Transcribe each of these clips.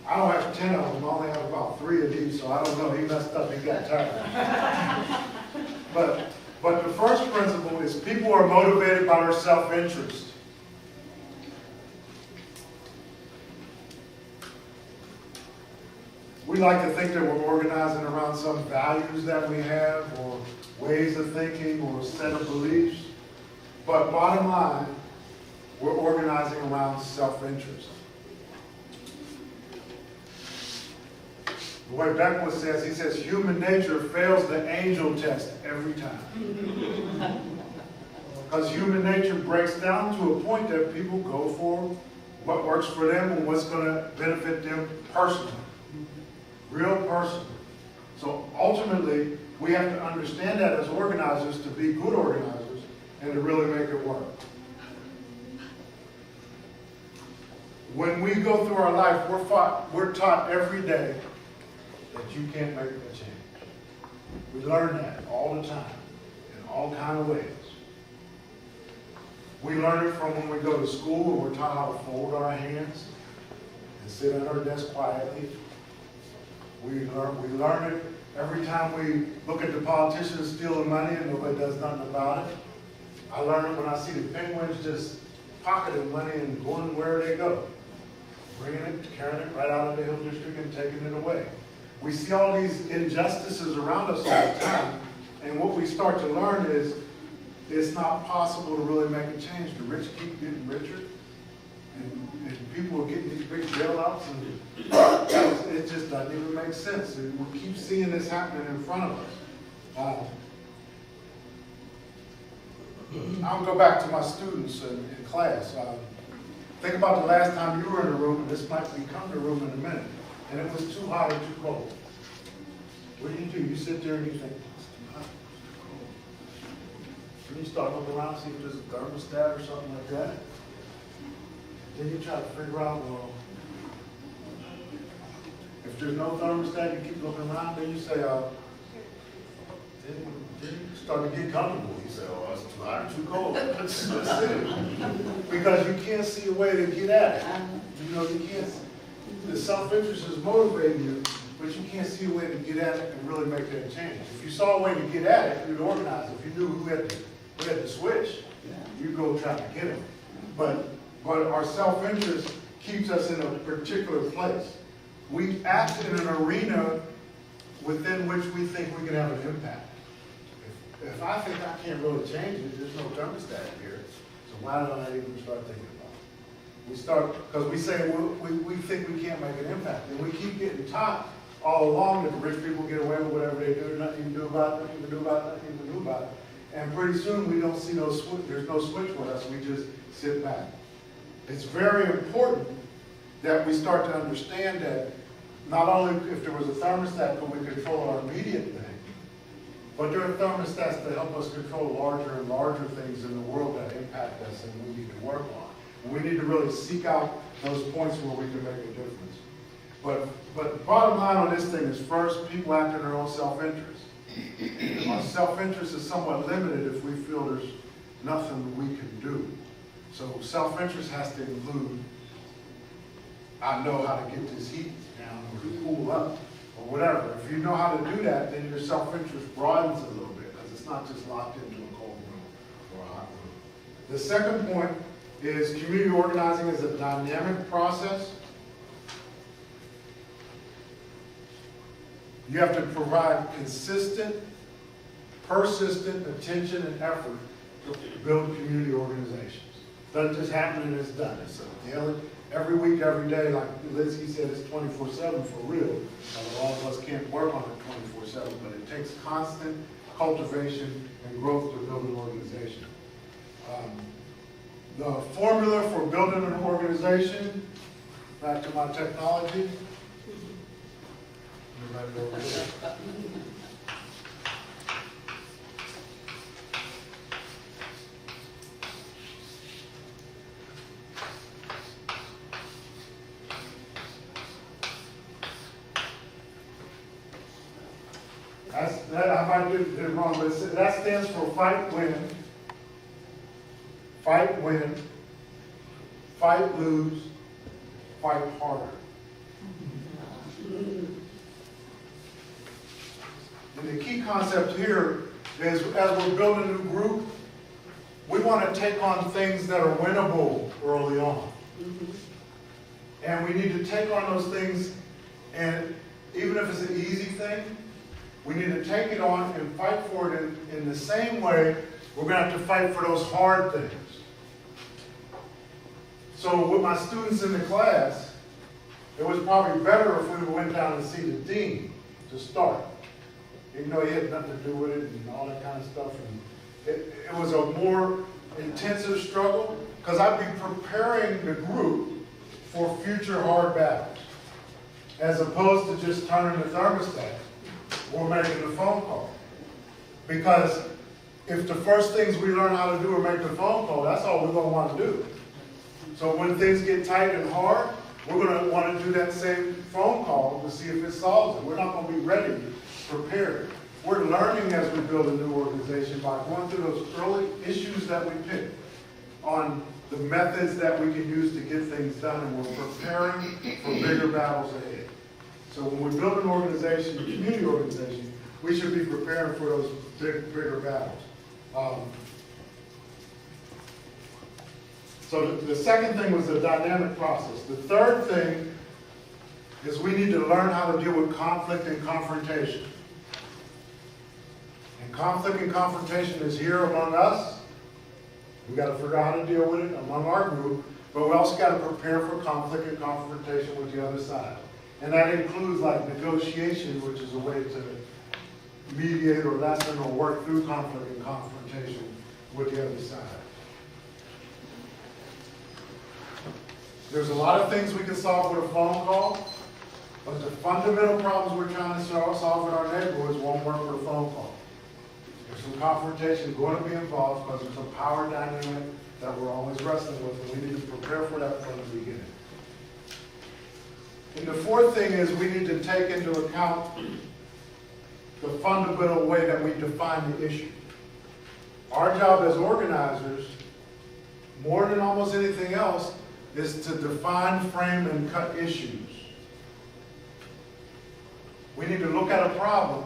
I don't have 10 of them, I only have about 3 of these, so I don't know, he messed up, he got tired. But the first principle is people are motivated by their self-interest. We like to think that we're organizing around some values that we have, or ways of thinking, or a set of beliefs. But bottom line, we're organizing around self-interest. The way Beckwith says, he says, human nature fails the angel test every time. Because human nature breaks down to a point that people go for what works for them and what's going to benefit them personally. Real personally. So ultimately, we have to understand that as organizers to be good organizers and to really make it work. When we go through our life, we're taught every day that you can't make a change. We learn that all the time, in all kinds of ways. We learn it from when we go to school and we're taught how to fold our hands and sit at our desk quietly. We learn it every time we look at the politicians stealing money and nobody does nothing about it. I learn it when I see the penguins just pocketing money and going where they go. Bringing it, carrying it right out of the Hill District and taking it away. We see all these injustices around us all the time, and what we start to learn is it's not possible to really make a change. The rich keep getting richer, and people are getting these big bailouts, and it just doesn't even make sense. And we keep seeing this happening in front of us. I'll go back to my students in class. Think about the last time you were in a room, and this might become the room in a minute, and it was too hot or too cold. What do? You sit there and you think, it's too hot, it's too cold. Then you start looking around, see if there's a thermostat or something like that. Then you try to figure out, well, if there's no thermostat, you keep looking around, then you say, then you start to get comfortable. You say, oh, it's too hot or too cold. Let's sit. Because you can't see a way to get at it. You know, you can't. The self-interest is motivating you, but you can't see a way to get at it and really make that change. If you saw a way to get at it, you'd organize it. If you knew who had the switch, you'd go try to get it. But our self-interest keeps us in a particular place. We act in an arena within which we think we can have an impact. If I think I can't really change it, there's no thermostat here, so why don't I even start thinking about it? We start, because we say we think we can't make an impact, and we keep getting taught all along that the rich people get away with whatever they do, there's nothing you can do about it, nothing you can do about it, nothing you can do about it. And pretty soon we don't see there's no switch with us, we just sit back. It's very important that we start to understand that not only if there was a thermostat could we control our immediate thing, but there are thermostats that help us control larger and larger things in the world that impact us and we need to work on. And we need to really seek out those points where we can make a difference. But bottom line on this thing is, first, people act in their own self-interest. Our self-interest is somewhat limited if we feel there's nothing we can do. So self-interest has to include, I know how to get this heat down or to cool up, or whatever. If you know how to do that, then your self-interest broadens a little bit, because it's not just locked into a cold room or a hot room. The second point is community organizing is a dynamic process. You have to provide consistent, persistent attention and effort to build community organizations. It doesn't just happen and it's done. It's a daily, every week, every day, like Lizzie said, it's 24/7 for real. All of us can't work on it 24/7, but it takes constant cultivation and growth to build an organization. The formula for building an organization, back to my technology. Over there. I might do it wrong, but that stands for fight, win, fight, lose, fight harder. And the key concept here is, as we're building a new group, we want to take on things that are winnable early on. And we need to take on those things, and even if it's an easy thing, we need to take it on and fight for it in the same way we're going to have to fight for those hard things. So with my students in the class, it was probably better if we went down and see the dean to start. Even though he had nothing to do with it and all that kind of stuff. And it was a more intensive struggle because I'd be preparing the group for future hard battles, as opposed to just turning the thermostat or making the phone call. Because if the first things we learn how to do are make the phone call, that's all we're going to want to do. So when things get tight and hard, we're going to want to do that same phone call to see if it solves it. We're not going to be ready, prepared. We're learning as we build a new organization by going through those early issues that we pick on the methods that we can use to get things done, and we're preparing for bigger battles ahead. So when we build an organization, a community organization, we should be preparing for those bigger battles. So the second thing was the dynamic process. The third thing is we need to learn how to deal with conflict and confrontation. And conflict and confrontation is here among us. We've got to figure out how to deal with it among our group, but we also got to prepare for conflict and confrontation with the other side. And that includes like negotiation, which is a way to mediate or lessen or work through conflict and confrontation with the other side. There's a lot of things we can solve with a phone call, but the fundamental problems we're trying to solve in our neighborhoods won't work with a phone call. There's some confrontation going to be involved because there's a power dynamic that we're always wrestling with, and we need to prepare for that from the beginning. And the fourth thing is we need to take into account the fundamental way that we define the issue. Our job as organizers, more than almost anything else, is to define, frame, and cut issues. We need to look at a problem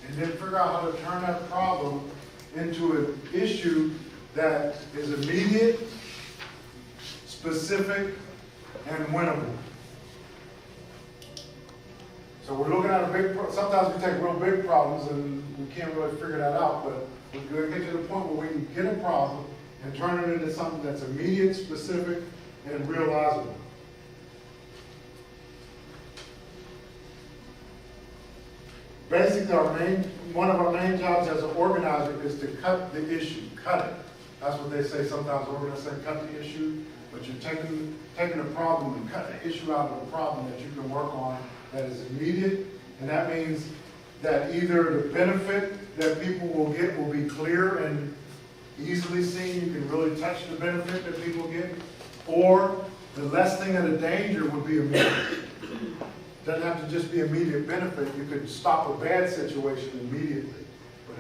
and then figure out how to turn that problem into an issue that is immediate, specific, and winnable. So we're looking at a big, sometimes we take real big problems and we can't really figure that out, but we're going to get to the point where we can get a problem and turn it into something that's immediate, specific, and realizable. Basically, one of our main jobs as an organizer is to cut the issue, cut it. That's what they say sometimes, organizers say cut the issue, but you're taking a problem and cutting the issue out of the problem that you can work on that is immediate, and that means that either the benefit that people will get will be clear and easily seen, you can really touch the benefit that people get, or the lessening of the danger would be immediate. It doesn't have to just be immediate benefit. You could stop a bad situation immediately. But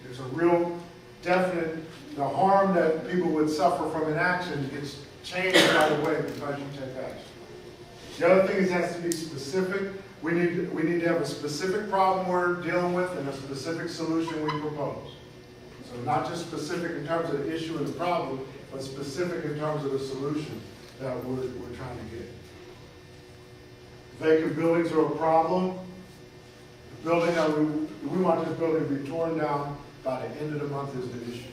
there's a real definite, the harm that people would suffer from inaction gets changed right away because you take action. The other thing is it has to be specific. We need to have a specific problem we're dealing with and a specific solution we propose. So not just specific in terms of the issue and the problem, but specific in terms of the solution that we're trying to get. Vacant buildings are a problem. The building that we want this building to be torn down by the end of the month is the issue.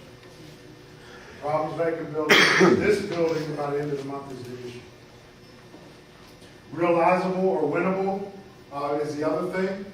Problems vacant buildings, this building by the end of the month is the issue. Realizable or winnable is the other thing.